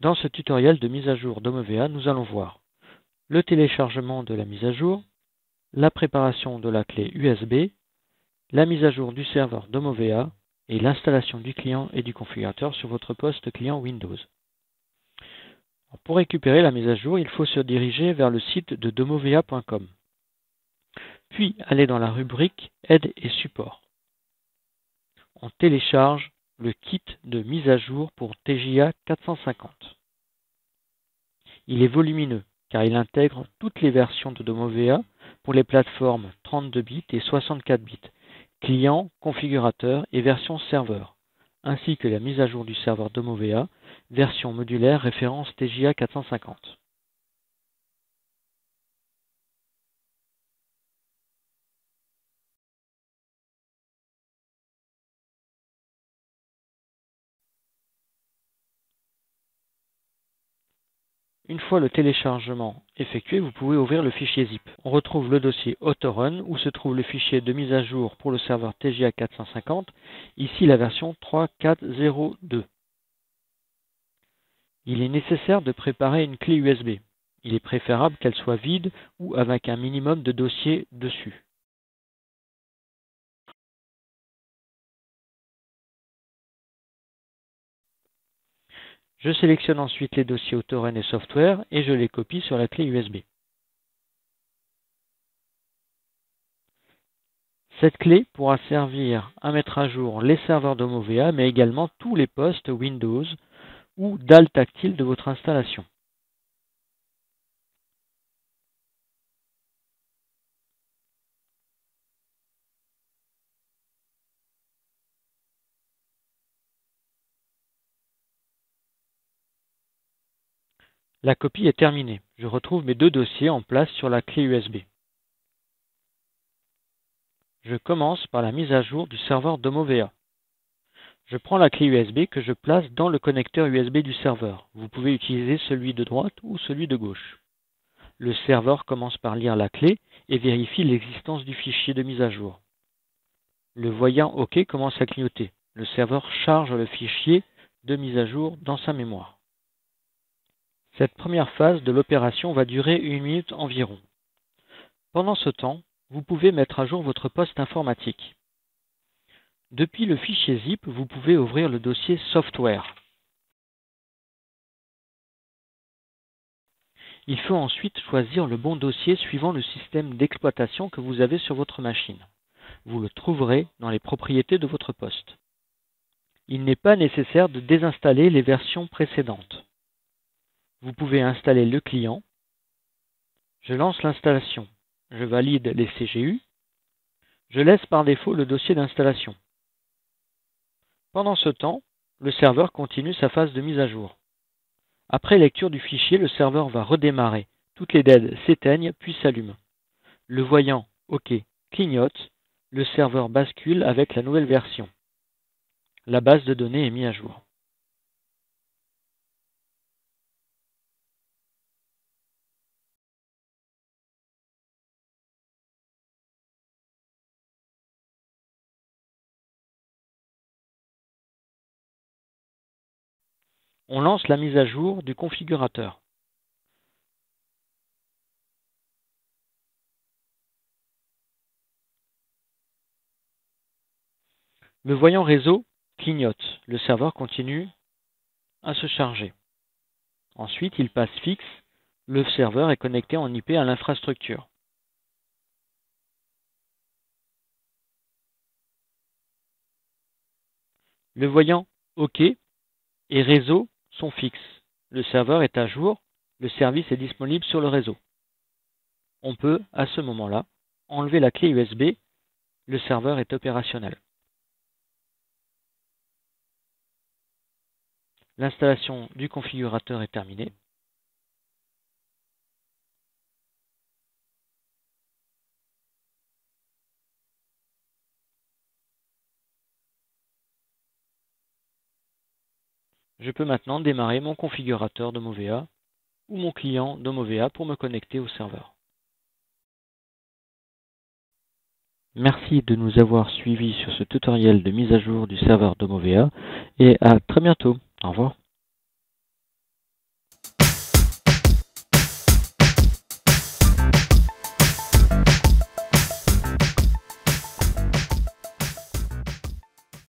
Dans ce tutoriel de mise à jour Domovea, nous allons voir le téléchargement de la mise à jour, la préparation de la clé USB, la mise à jour du serveur Domovea et l'installation du client et du configurateur sur votre poste client Windows. Pour récupérer la mise à jour, il faut se diriger vers le site de domovea.com, puis aller dans la rubrique Aide et support. On télécharge le kit de mise à jour pour TJA 450. Il est volumineux car il intègre toutes les versions de Domovea pour les plateformes 32 bits et 64 bits, client, configurateur et version serveur, ainsi que la mise à jour du serveur Domovea, version modulaire référence TJA 450. Une fois le téléchargement effectué, vous pouvez ouvrir le fichier zip. On retrouve le dossier Autorun où se trouve le fichier de mise à jour pour le serveur TJA 450, ici la version 3.4.0.2. Il est nécessaire de préparer une clé USB. Il est préférable qu'elle soit vide ou avec un minimum de dossiers dessus. Je sélectionne ensuite les dossiers Autorun et Software et je les copie sur la clé USB. Cette clé pourra servir à mettre à jour les serveurs Domovea, mais également tous les postes Windows ou dalles tactiles de votre installation. La copie est terminée. Je retrouve mes deux dossiers en place sur la clé USB. Je commence par la mise à jour du serveur Domovea. Je prends la clé USB que je place dans le connecteur USB du serveur. Vous pouvez utiliser celui de droite ou celui de gauche. Le serveur commence par lire la clé et vérifie l'existence du fichier de mise à jour. Le voyant OK commence à clignoter. Le serveur charge le fichier de mise à jour dans sa mémoire. Cette première phase de l'opération va durer 1 minute environ. Pendant ce temps, vous pouvez mettre à jour votre poste informatique. Depuis le fichier zip, vous pouvez ouvrir le dossier Software. Il faut ensuite choisir le bon dossier suivant le système d'exploitation que vous avez sur votre machine. Vous le trouverez dans les propriétés de votre poste. Il n'est pas nécessaire de désinstaller les versions précédentes. Vous pouvez installer le client. Je lance l'installation. Je valide les CGU. Je laisse par défaut le dossier d'installation. Pendant ce temps, le serveur continue sa phase de mise à jour. Après lecture du fichier, le serveur va redémarrer. Toutes les LED s'éteignent puis s'allument. Le voyant OK clignote. Le serveur bascule avec la nouvelle version. La base de données est mise à jour. On lance la mise à jour du configurateur. Le voyant réseau clignote. Le serveur continue à se charger. Ensuite, il passe fixe. Le serveur est connecté en IP à l'infrastructure. Le voyant OK et réseau sont fixes. Le serveur est à jour. Le service est disponible sur le réseau. On peut, à ce moment-là, enlever la clé USB. Le serveur est opérationnel. L'installation du configurateur est terminée. Je peux maintenant démarrer mon configurateur Domovea ou mon client Domovea pour me connecter au serveur. Merci de nous avoir suivis sur ce tutoriel de mise à jour du serveur Domovea et à très bientôt. Au revoir.